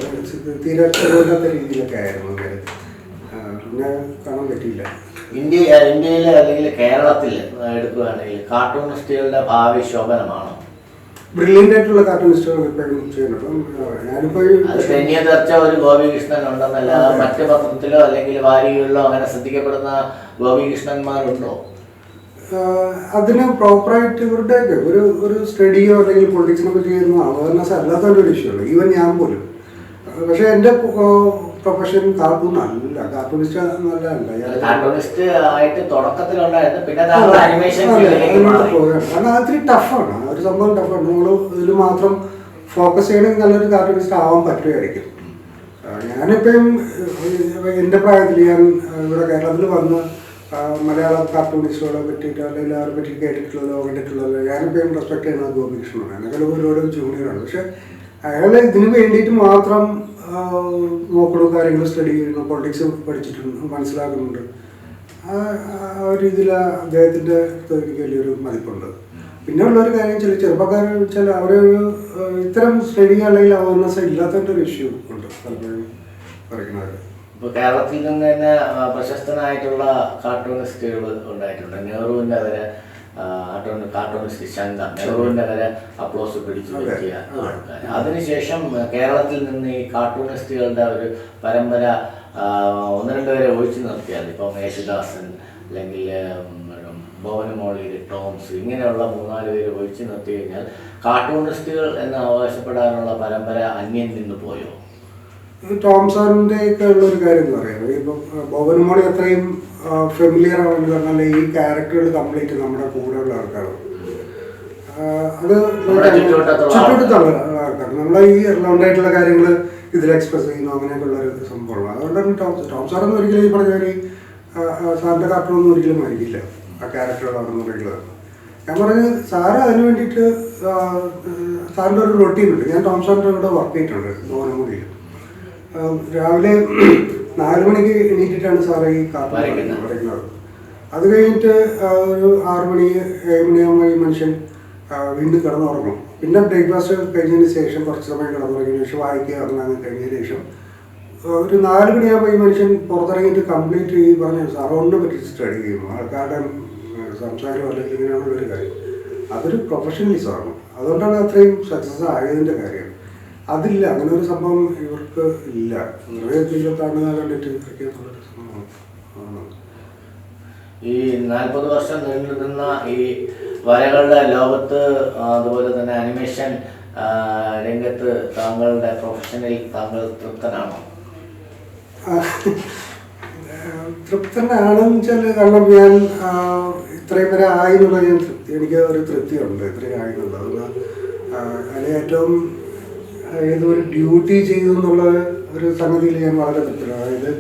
തീരെ കഴിവില്ലാത്ത രീതിയിലൊക്കെ ആയിരുന്നു. അങ്ങനെ പിന്നെ കാണാൻ പറ്റിയില്ല. ഇന്ത്യയിൽ അല്ലെങ്കിൽ കേരളത്തിൽ എടുക്കുകയാണെങ്കിൽ കാർട്ടൂണിസ്റ്റുകളുടെ ഭാവി ശോഭനമാണോ? ബ്രില്യൻ്റ് ആയിട്ടുള്ള കാർട്ടൂണിസ്റ്റുകൾ ഇപ്പോഴും ചെയ്യുന്നുണ്ട്. ഞാനിപ്പോൾ ഒരു ഗോപികൃഷ്ണൻ ഉണ്ടെന്നല്ലാതെ മറ്റു പത്രത്തിലോ അല്ലെങ്കിൽ വാരികളിലോ അങ്ങനെ ശ്രദ്ധിക്കപ്പെടുന്ന ഗോപികൃഷ്ണന്മാരുണ്ടോ? അതിന് പ്രോപ്പറായിട്ട് ഇവരുടെയൊക്കെ ഒരു സ്റ്റഡിയോ അല്ലെങ്കിൽ പൊളിറ്റിക്സിനെ പറ്റി ചെയ്യുന്ന അവയർനെസ് അല്ലാത്തൊരു വിഷയമുള്ളൂ, ഈവൻ ഞാൻ പോലും. പക്ഷെ എൻ്റെ പ്രൊഫഷൻ കാർട്ടൂൺ അല്ല, കാർട്ടൂണിസ്റ്റ് നല്ല കാർട്ടൂണിസ്റ്റ് ആയിട്ട് തുടക്കത്തിലുണ്ടായിരുന്നു. പിന്നെ കാരണം അത്തിരി ടഫാണ്, ഒരു സംഭവം ടഫാണ്. നമ്മൾ ഇതിൽ മാത്രം ഫോക്കസ് ചെയ്യണമെങ്കിൽ നല്ലൊരു കാർട്ടൂണിസ്റ്റ് ആവാൻ പറ്റുമായിരിക്കും. ഞാനിപ്പോഴും എൻ്റെ പ്രായത്തിൽ ഞാൻ ഇവിടെ കേരളത്തിൽ വന്ന് മലയാളം കാർട്ടൂണിസ്റ്റുകളെ പറ്റിയിട്ട് അല്ലെങ്കിൽ അവരെ പറ്റി കേട്ടിട്ടുള്ളതോ കണ്ടിട്ടുള്ളതോ ഞാനിപ്പോഴും റെസ്പെക്ട് ചെയ്യുന്നത് ഗോപികൃഷ്ണനാണ്. എന്നെക്കാളും ഒരുപാട് ജൂനിയറാണ്. പക്ഷെ അയാൾ ഇതിന് വേണ്ടിയിട്ട് മാത്രം നോക്കണം, കാര്യങ്ങൾ സ്റ്റഡി ചെയ്യുന്നു, പൊളിറ്റിക്സ് പഠിച്ചിട്ടുണ്ട്, മനസ്സിലാക്കുന്നുണ്ട്. ആ ഒരു രീതിയിൽ അദ്ദേഹത്തിൻ്റെ എനിക്ക് വലിയൊരു മതിപ്പുണ്ട്. പിന്നെ ഉള്ളൊരു കാര്യം ചില ചെറുപ്പക്കാരെന്ന് വെച്ചാൽ അവരൊരു ഇത്തരം സ്റ്റഡി അല്ലെങ്കിൽ അവയർനെസ് ഇല്ലാത്തതിൻ്റെ ഒരു ഇഷ്യൂ ഉണ്ട് പലപ്പോഴും പറയുന്നവർ. ഇപ്പോൾ കേരളത്തിൽ നിന്ന് തന്നെ പ്രശസ്തനായിട്ടുള്ള കാർട്ടൂണിസ്റ്റുകൾ ഉണ്ടായിട്ടുണ്ട്. നെഹ്റുവിൻ്റെ വരെ കാർട്ടൂണിസ്റ്റ് ശങ്ക, നെഹ്റുവിൻ്റെ വരെ അപ്ലോസ് പിടിച്ചു പറ്റിയ ആൾക്കാർ. അതിനുശേഷം കേരളത്തിൽ നിന്ന് ഈ കാർട്ടൂണിസ്റ്റുകളുടെ ഒരു പരമ്പര ഒന്ന് രണ്ടുപേരെ ഒഴിച്ചു നിർത്തിയാൽ, ഇപ്പം യേശുദാസൻ അല്ലെങ്കിൽ ഭുവനമോളി, ടോംസ്, ഇങ്ങനെയുള്ള 3-4 പേര് ഒഴിച്ചു നിർത്തി കഴിഞ്ഞാൽ കാർട്ടൂണിസ്റ്റുകൾ എന്ന് അവകാശപ്പെടാനുള്ള പരമ്പര അന്യം നിന്ന് പോയോ? ടോംസണിൻ്റെ ഒക്കെ ഉള്ളൊരു കാര്യം എന്ന് പറയുന്നത്, ഇപ്പം ഭുവനമോളി അത്രയും ഫെമിലിയർ ആണെന്ന് പറഞ്ഞാൽ ഈ ക്യാരക്ടറുകൾ കംപ്ലീറ്റ് നമ്മുടെ കൂടെയുള്ള ആൾക്കാരാണ്. അത് ചുറ്റുവട്ടത്തുള്ള ആൾക്കാർ നമ്മളെ ഈ റൗണ്ടായിട്ടുള്ള കാര്യങ്ങൾ ഇതിൽ എക്സ്പ്രസ് ചെയ്യുന്നു, അങ്ങനെയൊക്കെ ഉള്ളൊരു സംഭവമാണ്. അതുകൊണ്ടാണ് ടോംസാറൊന്നും ഒരിക്കലും ഈ പറഞ്ഞ ഒരു സാറിൻ്റെ കാർട്ടൂണൊന്നും ഒരിക്കലും ആയിരിക്കില്ല ആ ക്യാരക്ടറുകളാണെന്ന് പറയുന്നത്. ഞാൻ പറഞ്ഞത് സാറ് അതിന് വേണ്ടിയിട്ട് സാറിൻ്റെ ഒരു റൊട്ടീനുണ്ട്. ഞാൻ ടോംസാറിൻ്റെ കൂടെ വർക്ക് ചെയ്തിട്ടുണ്ട് ഭുവനമോളിയിൽ. രാവിലെ 4 മണിക്ക് എണീറ്റിട്ടാണ് സാറ് ഈ കാർട്ടൂൺ വരയ്ക്കുന്നത്. അത് കഴിഞ്ഞിട്ട് ഒരു 6 മണി 7 മണിയാകുമ്പോൾ ഈ മനുഷ്യൻ വീണ്ടും കിടന്നുറങ്ങും. പിന്നെ ബ്രേക്ക്ഫാസ്റ്റ് കഴിഞ്ഞതിന് ശേഷം കുറച്ച് സമയം കിടന്നുറങ്ങിയതിന് ശേഷം വായിക്കുക അങ്ങനെ കഴിഞ്ഞതിന് ശേഷം ഒരു 4 മണിയാകുമ്പോൾ ഈ മനുഷ്യൻ പുറത്തിറങ്ങിയിട്ട് കംപ്ലീറ്റ് ഈ പറഞ്ഞ സറൗണ്ടിനെ പറ്റി സ്റ്റഡി ചെയ്യും. ആൾക്കാരുടെ സംസാരം അല്ലെങ്കിൽ ഇങ്ങനെയുള്ളൊരു കാര്യം, അതൊരു പ്രൊഫഷണലിസമാണ്. അതുകൊണ്ടാണ് അത്രയും സക്സസ് ആയതിൻ്റെ കാര്യം. അതില്ല, അങ്ങനെ ഒരു സംഭവം ഇവർക്ക് ഇല്ല. കാണുക കണ്ടിട്ട് ഇരിക്കുന്നുള്ളൊരു സംഭവം. ഈ 40 വർഷം നീണ്ടു നിന്ന ഈ വരകളുടെ ലോകത്ത്, അതുപോലെ തന്നെ അനിമേഷൻ രംഗത്ത് താങ്കളുടെ പ്രൊഫഷനിൽ താങ്കൾ തൃപ്തനാണോ? തൃപ്തനാണെന്ന് വെച്ചാൽ, കാരണം ഞാൻ ഇത്രയും വരെ ആയി എന്നുള്ള എനിക്ക് ഒരു തൃപ്തിയുണ്ട്. ഇത്രയും ആയി എന്നുള്ളത് അതിൽ ഏറ്റവും ഏതൊരു ഡ്യൂട്ടി ചെയ്തു എന്നുള്ള ഒരു സംഗതിയിൽ ഞാൻ വളരെ തൃപ്തനാണ്. അതായത്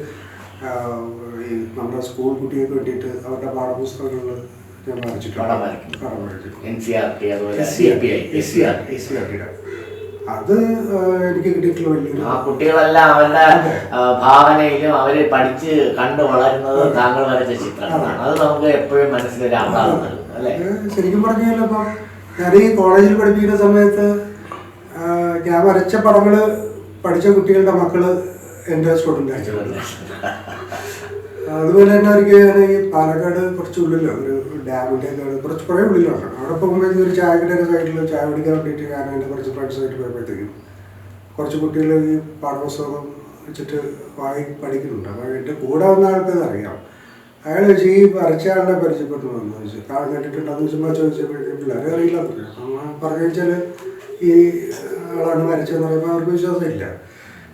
ഈ നമ്മുടെ സ്കൂൾ കുട്ടികൾക്ക് വേണ്ടിയിട്ട് അവരുടെ പാഠപുസ്തകങ്ങൾ ഞാൻ വരച്ചിട്ടുണ്ട്. അത് എനിക്ക് കിട്ടിയിട്ടുള്ള വലിയൊരു ആ കുട്ടികളെല്ലാം അവരുടെ ഭാവനയിലും അവര് പഠിച്ച് കണ്ടു വളരുന്നത് താങ്കൾ വരച്ച ചിത്രങ്ങളാണ്. അത് നമുക്ക് എപ്പോഴും മനസ്സിലൊരു ആഹ്ലാദം നൽകും അല്ലേ? ശരിക്കും പറഞ്ഞാൽ ഇപ്പം ഞാൻ ഈ കോളേജിൽ പഠിപ്പിക്കുന്ന സമയത്ത് ഞാൻ വരച്ച പടങ്ങൾ പഠിച്ച കുട്ടികളുടെ മക്കള് എൻ്റെ സ്റ്റുഡൻ്റ് ആയിരുന്നു. അതുപോലെ തന്നെ എനിക്ക് ഈ പാലക്കാട് കുറച്ച് ഉള്ളിലാണ് ഒരു ഡാമിൻ്റെ കുറച്ച് കുറേ ഉള്ളിലാണ്. അവിടെ പോകുമ്പോഴേക്കും ഒരു ചായയുടെ സൈഡിൽ ചായ കുടിക്കാൻ വേണ്ടിയിട്ട് ഞാൻ എൻ്റെ കുറച്ച് ഫ്രണ്ട്സായിട്ട് പോയപ്പോഴത്തേക്കും കുറച്ച് കുട്ടികൾ ഈ പാഠപുസ്തകം വെച്ചിട്ട് പഠിക്കുന്നുണ്ട്. അപ്പോൾ എൻ്റെ കൂടെ വന്ന ആൾക്കത് അറിയാം. അയാൾ ചോദിച്ചു ഈ വരച്ച ആളുടെ പരിചയപ്പെട്ടു വന്നു ചോദിച്ചു. കാണാൻ കണ്ടിട്ടുണ്ടെന്ന് ചുമ്മാ ചോദിച്ചപ്പോഴേക്കും പിള്ളേരെ അറിയില്ല പറഞ്ഞു വെച്ചാൽ ഈ ആളാണ് വരച്ചതെന്ന് പറയുമ്പോൾ അവർക്ക് വിശ്വാസമില്ല.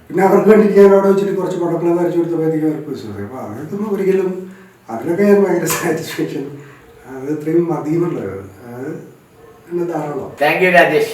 പിന്നെ അവർക്ക് വേണ്ടി ഞാൻ അവിടെ വെച്ചിട്ട് കുറച്ച് പടങ്ങൾ വരച്ചു കൊടുത്തപ്പോഴത്തേക്കും അവർക്ക് വിശ്വാസം. അപ്പോൾ അതൊന്നും ഒരിക്കലും അതിനൊക്കെ ഞാൻ ഭയങ്കര സാറ്റിസ്ഫാക്ഷൻ. അത് ഇത്രയും മതി എന്നുള്ളത് അത് ധാരാളം. Thank you Rajesh.